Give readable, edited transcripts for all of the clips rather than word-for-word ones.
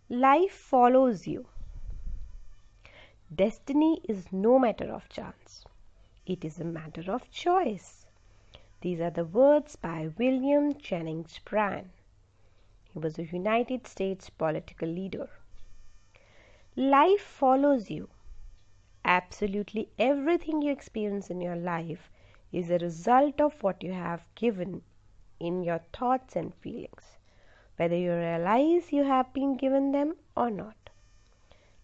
Life follows you. Destiny is no matter of chance. It is a matter of choice. These are the words by William Jennings Bryan. He was a United States political leader. Life follows you. Absolutely everything you experience in your life is a result of what you have given in your thoughts and feelings, whether you realize you have been given them or not.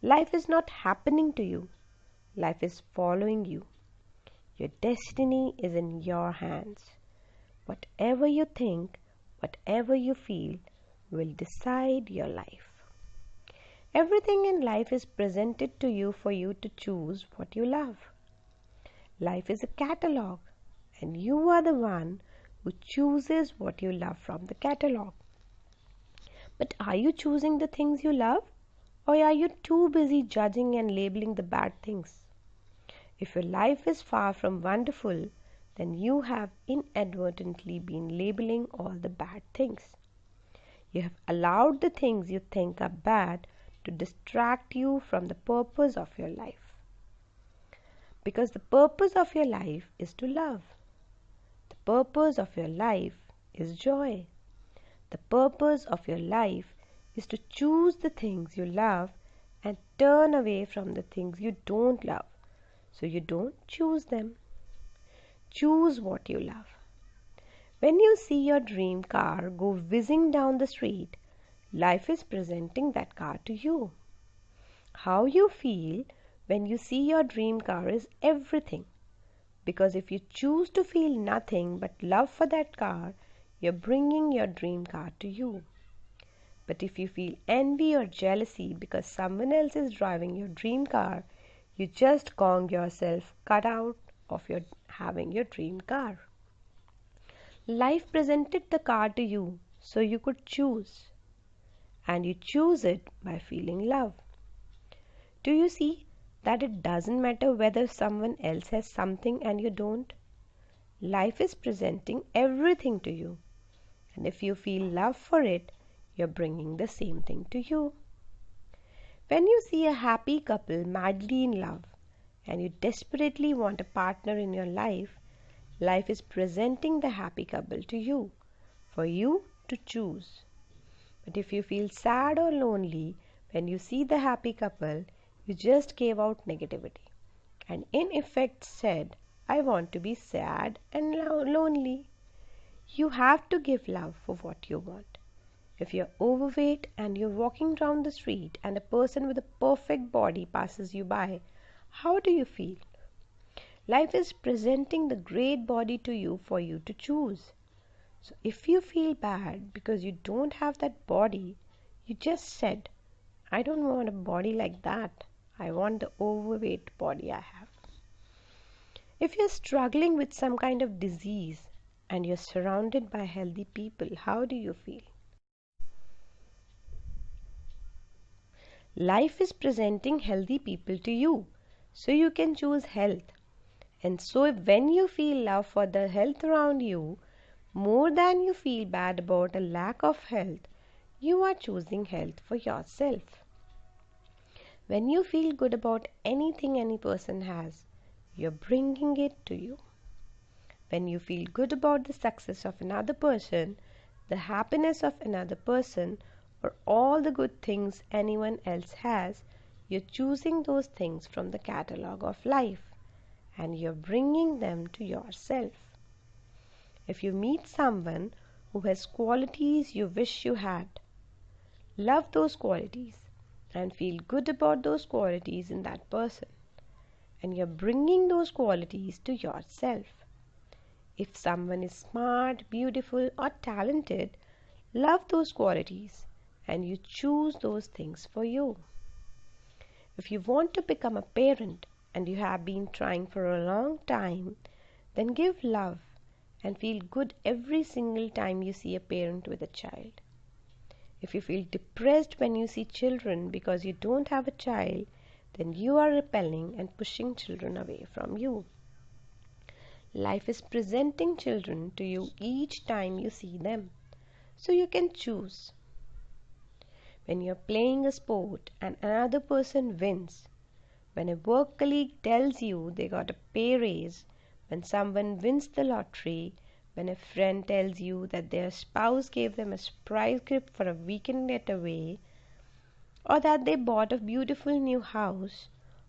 Life is not happening to you. Life is following you. Your destiny is in your hands. Whatever you think, whatever you feel, will decide your life. Everything in life is presented to you for you to choose what you love. Life is a catalog, and you are the one who chooses what you love from the catalog. But are you choosing the things you love, or are you too busy judging and labeling the bad things? If your life is far from wonderful, then you have inadvertently been labeling all the bad things. You have allowed the things you think are bad to distract you from the purpose of your life. Because the purpose of your life is to love. The purpose of your life is joy. The purpose of your life is to choose the things you love and turn away from the things you don't love, so you don't choose them. Choose what you love. When you see your dream car go whizzing down the street, life is presenting that car to you. How you feel when you see your dream car is everything. Because if you choose to feel nothing but love for that car, you're bringing your dream car to you. But if you feel envy or jealousy because someone else is driving your dream car, you just gong yourself cut out of your having your dream car. Life presented the car to you so you could choose. And you choose it by feeling love. Do you see that it doesn't matter whether someone else has something and you don't? Life is presenting everything to you. And if you feel love for it, you're bringing the same thing to you. When you see a happy couple madly in love and you desperately want a partner in your life, life is presenting the happy couple to you for you to choose. But if you feel sad or lonely when you see the happy couple, you just gave out negativity and in effect said, I want to be sad and lonely. You have to give love for what you want. If you're overweight and you're walking down the street and a person with a perfect body passes you by, how do you feel? Life is presenting the great body to you for you to choose. So if you feel bad because you don't have that body, you just said, I don't want a body like that. I want the overweight body I have. If you're struggling with some kind of disease and you're surrounded by healthy people, how do you feel? Life is presenting healthy people to you, so you can choose health. And so when you feel love for the health around you, more than you feel bad about a lack of health, you are choosing health for yourself. When you feel good about anything any person has, you're bringing it to you. When you feel good about the success of another person, the happiness of another person, or all the good things anyone else has, you're choosing those things from the catalog of life and you're bringing them to yourself. If you meet someone who has qualities you wish you had, love those qualities and feel good about those qualities in that person, and you're bringing those qualities to yourself. If someone is smart, beautiful, or talented, love those qualities and you choose those things for you. If you want to become a parent and you have been trying for a long time, then give love and feel good every single time you see a parent with a child. If you feel depressed when you see children because you don't have a child, then you are repelling and pushing children away from you. Life is presenting children to you each time you see them, so you can choose. When you're playing a sport and another person wins, when a work colleague tells you they got a pay raise, when someone wins the lottery, when a friend tells you that their spouse gave them a surprise gift for a weekend getaway, or that they bought a beautiful new house,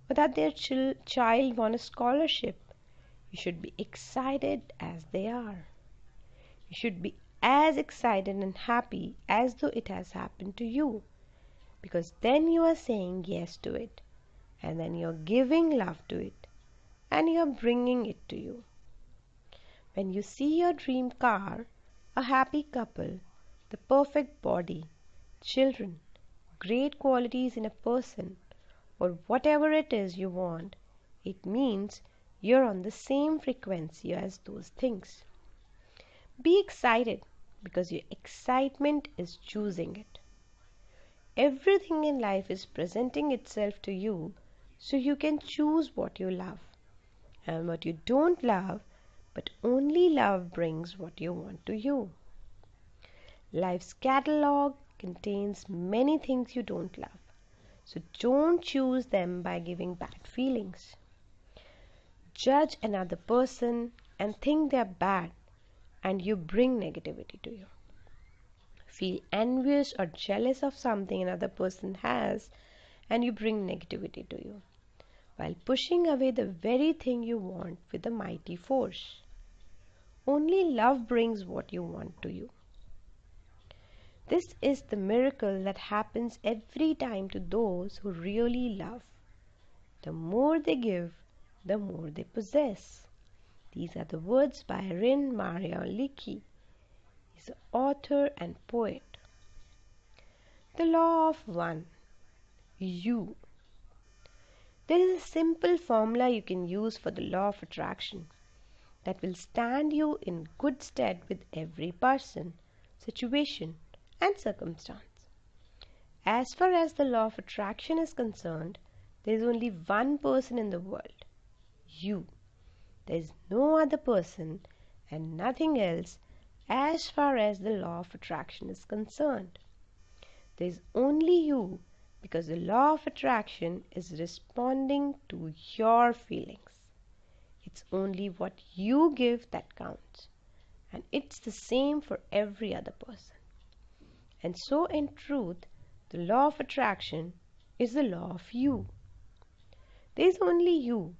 or that their child won a scholarship, you should be excited as they are. You should be as excited and happy as though it has happened to you, because then you are saying yes to it, and then you're giving love to it, and you're bringing it to you. When you see your dream car, a happy couple, the perfect body, children, great qualities in a person, or whatever it is you want, it means you're on the same frequency as those things. Be excited because your excitement is choosing it. Everything in life is presenting itself to you so you can choose what you love and what you don't love, but only love brings what you want to you. Life's catalog contains many things you don't love, so don't choose them by giving bad feelings. Judge another person and think they're bad, and you bring negativity to you. Feel envious or jealous of something another person has, and you bring negativity to you, while pushing away the very thing you want with a mighty force. Only love brings what you want to you. This is the miracle that happens every time to those who really love. The more they give, the more they possess. These are the words by Rin Maria Leakey. He's an author and poet. The law of one. You. There is a simple formula you can use for the law of attraction that will stand you in good stead with every person, situation, and circumstance. As far as the law of attraction is concerned, there is only one person in the world, you. There is no other person and nothing else as far as the law of attraction is concerned. There is only you because the law of attraction is responding to your feelings. It's only what you give that counts, and it's the same for every other person. And so, in truth, the law of attraction is the law of you. There is only you,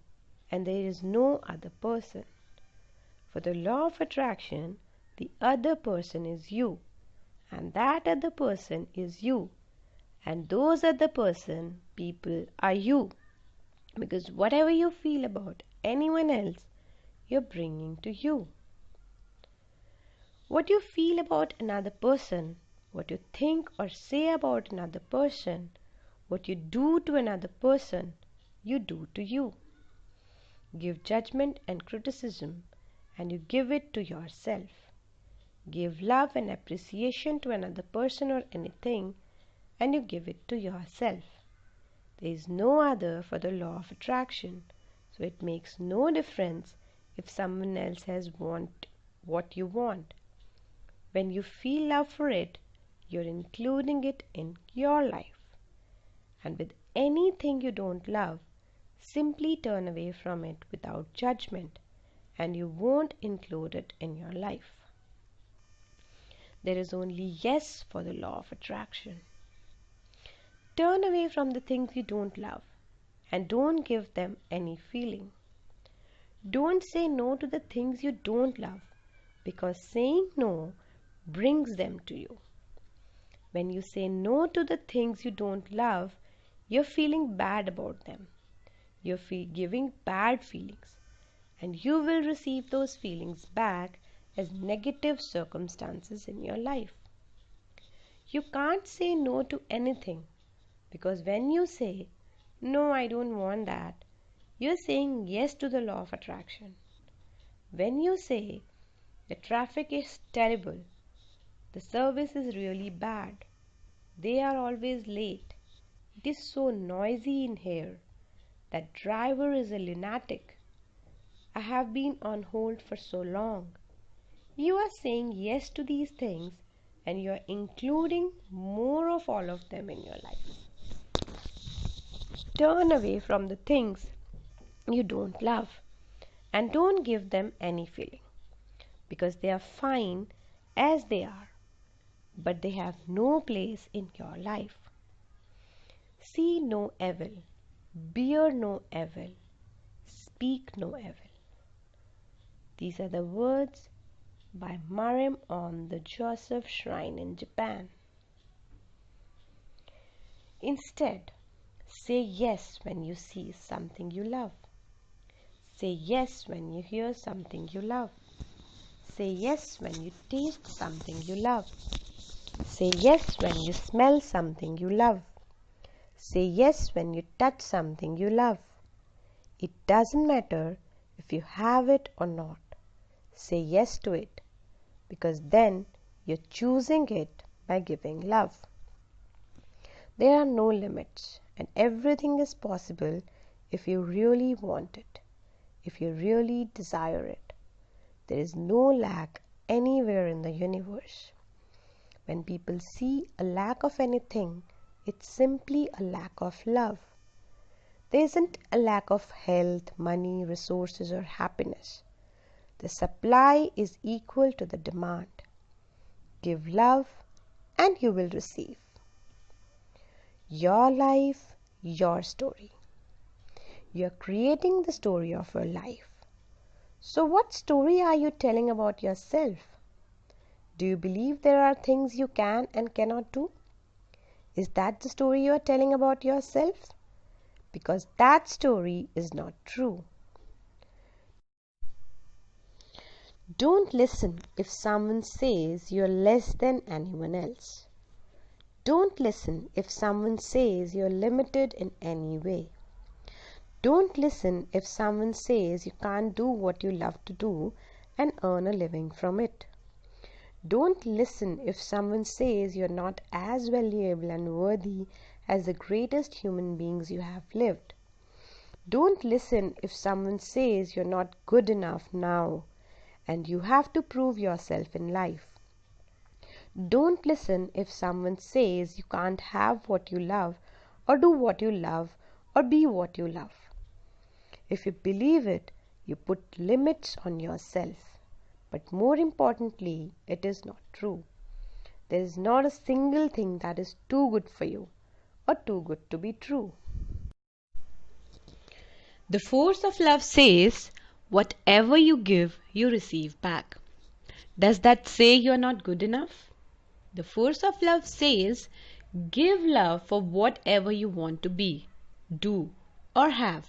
and there is no other person. For the law of attraction, the other person is you, and that other person is you, and those other people are you, because whatever you feel about anyone else, you're bringing to you. What you feel about another person, what you think or say about another person, what you do to another person, you do to you. Give judgment and criticism, and you give it to yourself. Give love and appreciation to another person or anything, and you give it to yourself. There is no other for the law of attraction, so it makes no difference if someone else has what you want. When you feel love for it, you're including it in your life. And with anything you don't love, simply turn away from it without judgment, and you won't include it in your life. There is only yes for the law of attraction. Turn away from the things you don't love and don't give them any feeling. Don't say no to the things you don't love, because saying no brings them to you. When you say no to the things you don't love, you're feeling bad about them. You're giving bad feelings, and you will receive those feelings back as negative circumstances in your life. You can't say no to anything, because when you say, "No, I don't want that," you're saying yes to the law of attraction. When you say, "The traffic is terrible, the service is really bad, they are always late, it is so noisy in here, that driver is a lunatic, I have been on hold for so long," you are saying yes to these things and you're including more of all of them in your life. Turn away from the things you don't love and don't give them any feeling because they are fine as they are, but they have no place in your life. See no evil, bear no evil, speak no evil. These are the words by Marim on the Joseph Shrine in Japan. Instead, say yes when you see something you love. Say yes when you hear something you love. Say yes when you taste something you love. Say yes when you smell something you love. Say yes when you touch something you love. It doesn't matter if you have it or not. Say yes to it because then you're choosing it by giving love. There are no limits and everything is possible if you really want it, if you really desire it. There is no lack anywhere in the universe. When people see a lack of anything, it's simply a lack of love. There isn't a lack of health, money, resources, or happiness. The supply is equal to the demand. Give love and you will receive. Your life, your story. You are creating the story of your life. So, what story are you telling about yourself? Do you believe there are things you can and cannot do? Is that the story you are telling about yourself? Because that story is not true. Don't listen if someone says you're less than anyone else. Don't listen if someone says you're limited in any way. Don't listen if someone says you can't do what you love to do and earn a living from it. Don't listen if someone says you're not as valuable and worthy as the greatest human beings you have lived. Don't listen if someone says you're not good enough now and you have to prove yourself in life. Don't listen if someone says you can't have what you love or do what you love or be what you love. If you believe it, you put limits on yourself. But more importantly, it is not true. There is not a single thing that is too good for you or too good to be true. The force of love says, whatever you give, you receive back. Does that say you are not good enough? The force of love says, give love for whatever you want to be, do, or have,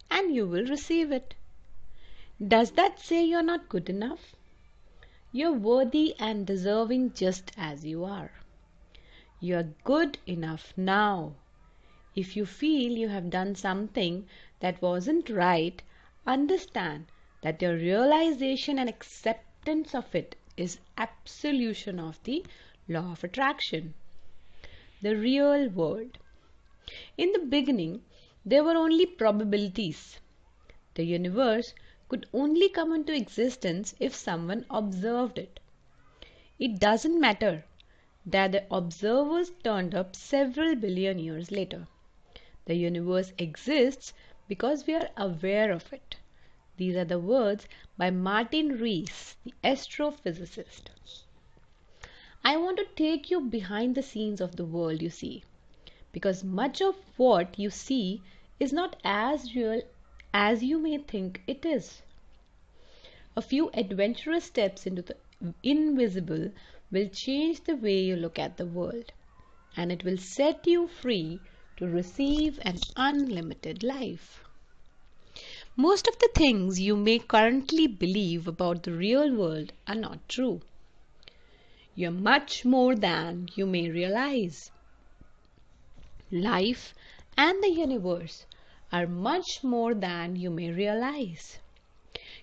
and you will receive it. Does that say you are not good enough? You are worthy and deserving just as you are. You are good enough now. If you feel you have done something that wasn't right, understand that your realization and acceptance of it is absolution of the law of attraction. The real world. In the beginning, there were only probabilities. The universe could only come into existence if someone observed it. It doesn't matter that the observers turned up several billion years later. The universe exists because we are aware of it. These are the words by Martin Rees, the astrophysicist. I want to take you behind the scenes of the world you see, because much of what you see is not as real as you may think it is. A few adventurous steps into the invisible will change the way you look at the world, and it will set you free to receive an unlimited life. Most of the things you may currently believe about the real world are not true. You're much more than you may realize. Life and the universe are much more than you may realize.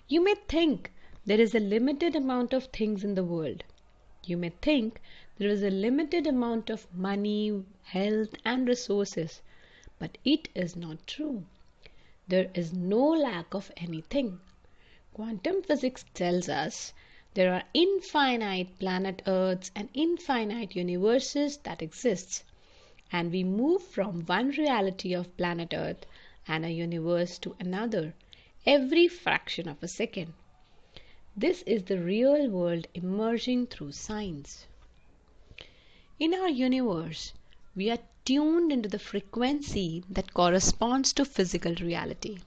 You may think there is a limited amount of things in the world. You may think there is a limited amount of money, health, and resources, but it is not true. There is no lack of anything. Quantum physics tells us There are infinite planet Earths and infinite universes that exist, and we move from one reality of planet Earth and a universe to another every fraction of a second. This is the real world emerging through science. In our universe, we are tuned into the frequency that corresponds to physical reality.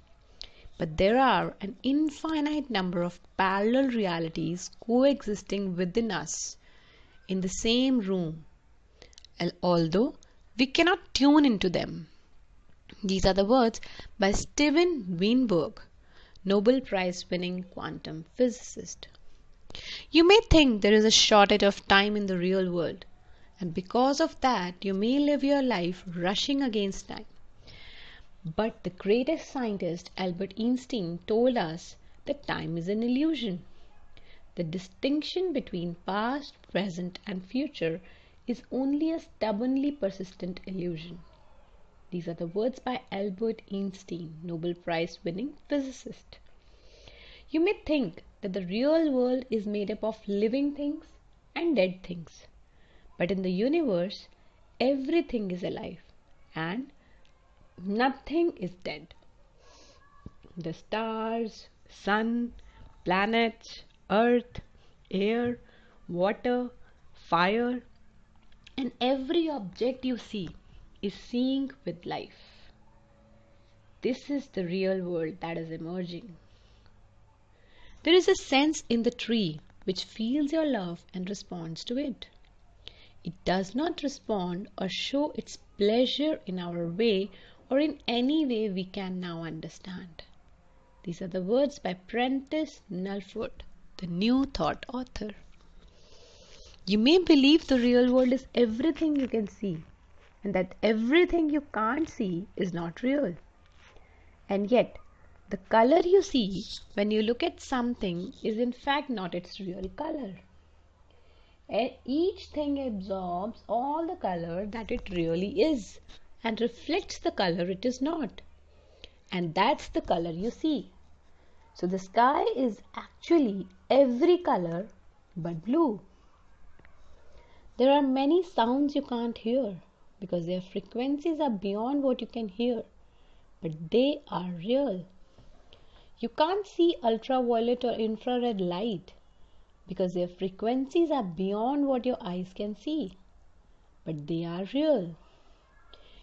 But there are an infinite number of parallel realities coexisting within us in the same room, although we cannot tune into them. These are the words by Steven Weinberg, Nobel Prize winning quantum physicist. You may think there is a shortage of time in the real world, and because of that, you may live your life rushing against time. But the greatest scientist, Albert Einstein, told us that time is an illusion. The distinction between past, present, and future is only a stubbornly persistent illusion. These are the words by Albert Einstein, Nobel Prize winning physicist. You may think that the real world is made up of living things and dead things. But in the universe, everything is alive and nothing is dead. The stars, sun, planets, earth, air, water, fire, and every object you see is seeing with life. This is the real world that is emerging. There is a sense in the tree which feels your love and responds to it. It does not respond or show its pleasure in our way or in any way we can now understand. These are the words by Prentice Nullfoot, the New Thought author. You may believe the real world is everything you can see, and that everything you can't see is not real. And yet, the color you see when you look at something is in fact not its real color. Each thing absorbs all the color that it really is and reflects the color it is not. And that's the color you see. So the sky is actually every color but blue. There are many sounds you can't hear because their frequencies are beyond what you can hear, but they are real. You can't see ultraviolet or infrared light because their frequencies are beyond what your eyes can see, but they are real.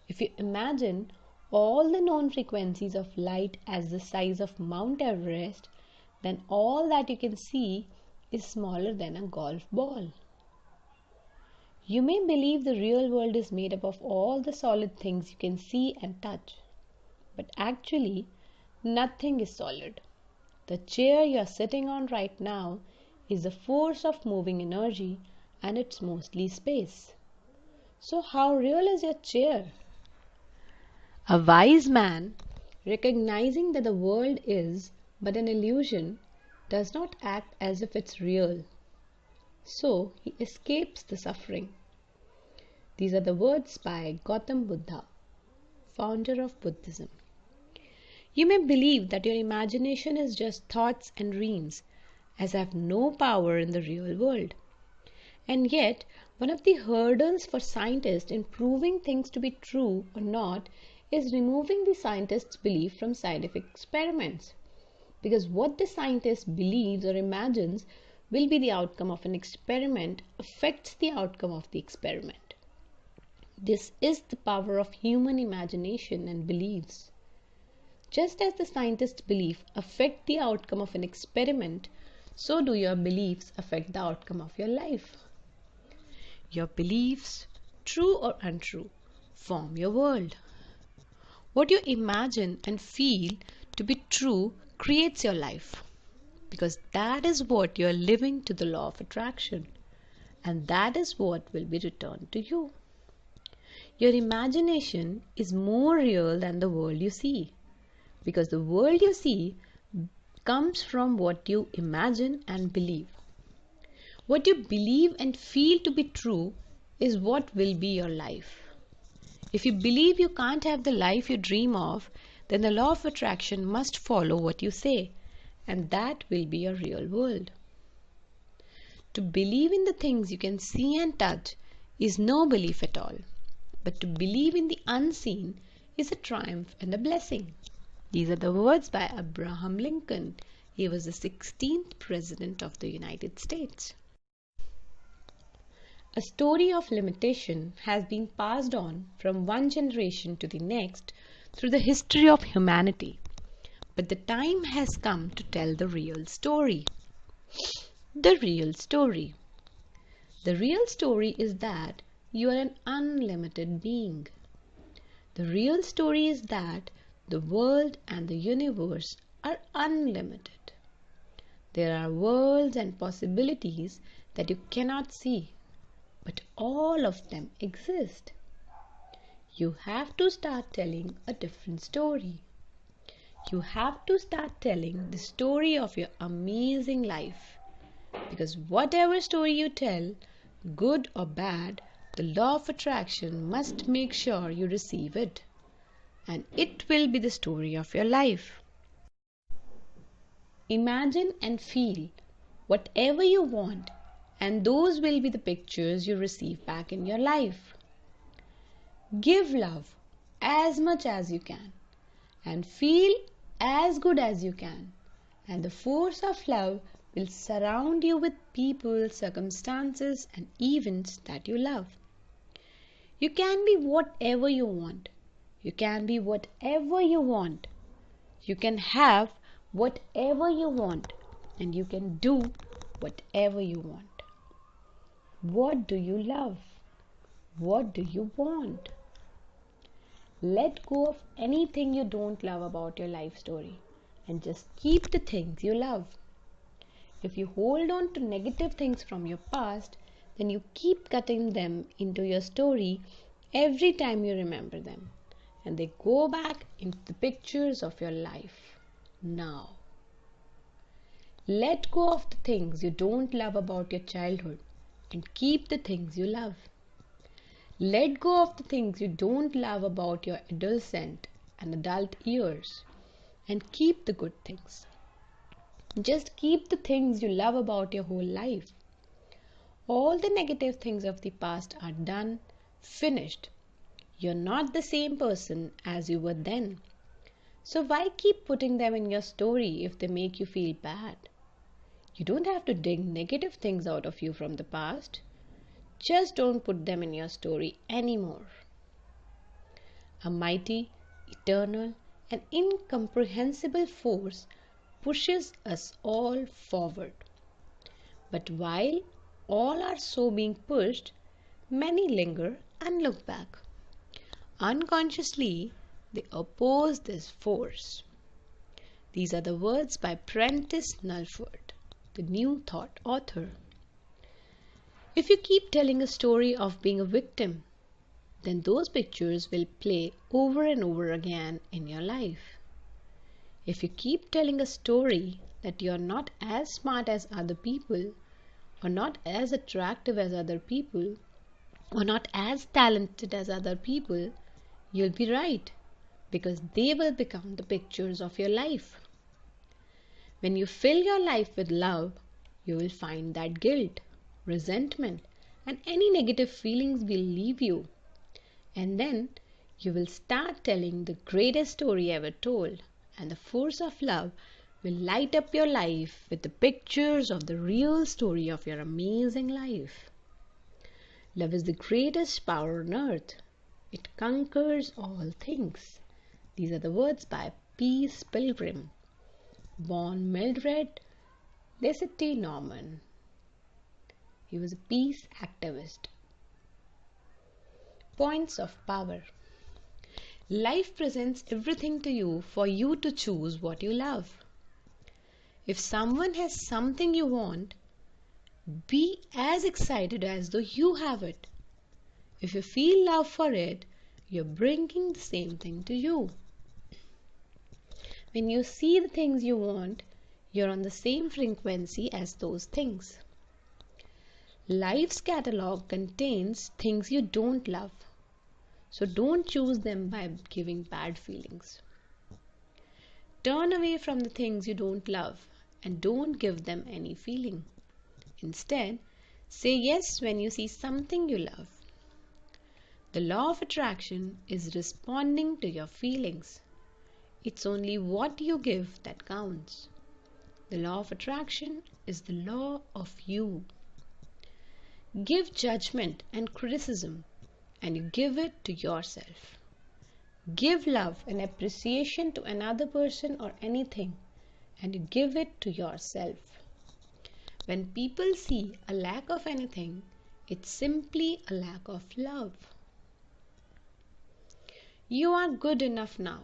If you imagine all the known frequencies of light as the size of Mount Everest, then all that you can see is smaller than a golf ball. You may believe the real world is made up of all the solid things you can see and touch, but actually nothing is solid. The chair you are sitting on right now is the force of moving energy, and it's mostly space. So how real is your chair? A wise man, recognizing that the world is but an illusion, does not act as if it's real. So he escapes the suffering. These are the words by Gautam Buddha, founder of Buddhism. You may believe that your imagination is just thoughts and dreams, as have no power in the real world. And yet, one of the hurdles for scientists in proving things to be true or not is removing the scientist's belief from scientific experiments. Because what the scientist believes or imagines will be the outcome of an experiment affects the outcome of the experiment. This is the power of human imagination and beliefs. Just as the scientist's belief affect the outcome of an experiment, so do your beliefs affect the outcome of your life. Your beliefs, true or untrue, form your world. What you imagine and feel to be true creates your life, because that is what you are living to the law of attraction, and that is what will be returned to you. Your imagination is more real than the world you see, because the world you see comes from what you imagine and believe. What you believe and feel to be true is what will be your life. If you believe you can't have the life you dream of, then the law of attraction must follow what you say, and that will be your real world. To believe in the things you can see and touch is no belief at all. But to believe in the unseen is a triumph and a blessing. These are the words by Abraham Lincoln. He was the 16th President of the United States. A story of limitation has been passed on from one generation to the next through the history of humanity. But the time has come to tell the real story. The real story. The real story is that you are an unlimited being. The real story is that the world and the universe are unlimited. There are worlds and possibilities that you cannot see, but all of them exist. You have to start telling a different story. You have to start telling the story of your amazing life. Because whatever story you tell, good or bad, the law of attraction must make sure you receive it. And it will be the story of your life. Imagine and feel whatever you want, and those will be the pictures you receive back in your life. Give love as much as you can and feel as good as you can, and the force of love will surround you with people, circumstances, and events that you love. You can be whatever you want. You can be whatever you want. You can have whatever you want, and you can do whatever you want. What do you love? What do you want? Let go of anything you don't love about your life story and just keep the things you love. If you hold on to negative things from your past, then you keep cutting them into your story every time you remember them, and they go back into the pictures of your life now. Let go of the things you don't love about your childhood and keep the things you love. Let go of the things you don't love about your adolescent and adult years and keep the good things. Just keep the things you love about your whole life. All the negative things of the past are done, finished. You're not the same person as you were then. So why keep putting them in your story if they make you feel bad? You don't have to dig negative things out of you from the past. Just don't put them in your story anymore. A mighty, eternal, and incomprehensible force pushes us all forward. But while all are so being pushed, many linger and look back. Unconsciously, they oppose this force. These are the words by Prentice Nulford, the New Thought author. If you keep telling a story of being a victim, then those pictures will play over and over again in your life. If you keep telling a story that you are not as smart as other people, or not as attractive as other people, or not as talented as other people, you'll be right, because they will become the pictures of your life. When you fill your life with love, you will find that guilt, resentment, and any negative feelings will leave you. And then you will start telling the greatest story ever told, and the force of love will light up your life with the pictures of the real story of your amazing life. Love is the greatest power on earth. It conquers all things. These are the words by Peace Pilgrim. Born Mildred Leslie Norman. He was a peace activist. Points of power. Life presents everything to you for you to choose what you love. If someone has something you want, be as excited as though you have it. If you feel love for it, you're bringing the same thing to you. When you see the things you want, you're on the same frequency as those things. Life's catalog contains things you don't love, so don't choose them by giving bad feelings. Turn away from the things you don't love and don't give them any feeling. Instead, say yes when you see something you love. The law of attraction is responding to your feelings. It's only what you give that counts. The law of attraction is the law of you. Give judgment and criticism, and you give it to yourself. Give love and appreciation to another person or anything, and you give it to yourself. When people see a lack of anything, it's simply a lack of love. You are good enough now.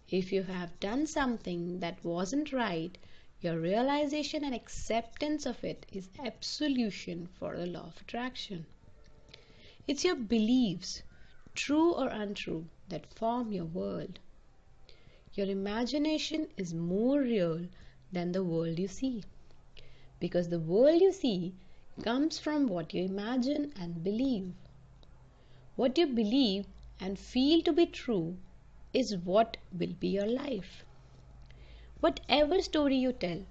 If you have done something that wasn't right, your realization and acceptance of it is absolution for the law of attraction. It's your beliefs, true or untrue, that form your world. Your imagination is more real than the world you see, because the world you see comes from what you imagine and believe. What you believe and feel to be true is what will be your life. Whatever story you tell,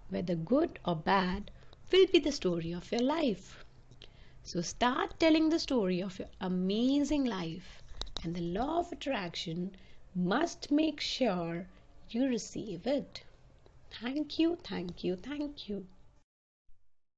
whether good or bad, will be the story of your life. So start telling the story of your amazing life, and the law of attraction must make sure you receive it. Thank you, thank you, thank you.